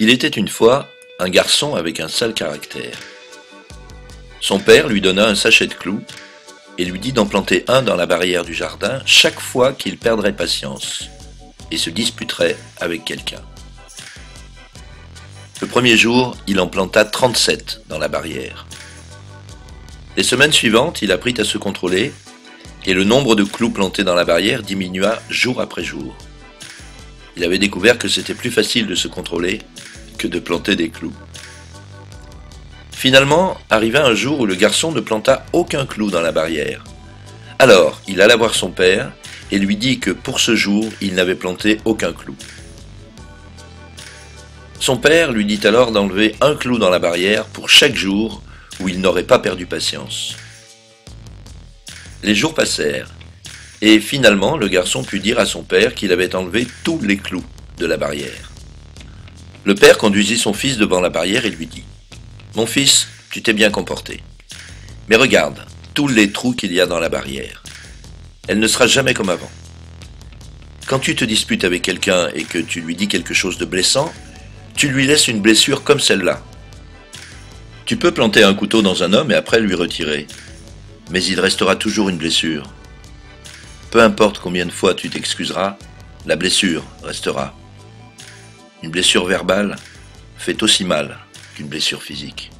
Il était une fois un garçon avec un sale caractère. Son père lui donna un sachet de clous et lui dit d'en planter un dans la barrière du jardin chaque fois qu'il perdrait patience et se disputerait avec quelqu'un. Le premier jour, il en planta 37 dans la barrière. Les semaines suivantes, il apprit à se contrôler et le nombre de clous plantés dans la barrière diminua jour après jour. Il avait découvert que c'était plus facile de se contrôler que de planter des clous. Finalement, arriva un jour où le garçon ne planta aucun clou dans la barrière. Alors, il alla voir son père et lui dit que pour ce jour, il n'avait planté aucun clou. Son père lui dit alors d'enlever un clou dans la barrière pour chaque jour où il n'aurait pas perdu patience. Les jours passèrent, et finalement le garçon put dire à son père qu'il avait enlevé tous les clous de la barrière. Le père conduisit son fils devant la barrière et lui dit « Mon fils, tu t'es bien comporté. Mais regarde tous les trous qu'il y a dans la barrière. Elle ne sera jamais comme avant. Quand tu te disputes avec quelqu'un et que tu lui dis quelque chose de blessant, tu lui laisses une blessure comme celle-là. Tu peux planter un couteau dans un homme et après lui retirer. Mais il restera toujours une blessure. Peu importe combien de fois tu t'excuseras, la blessure restera. Une blessure verbale fait aussi mal qu'une blessure physique.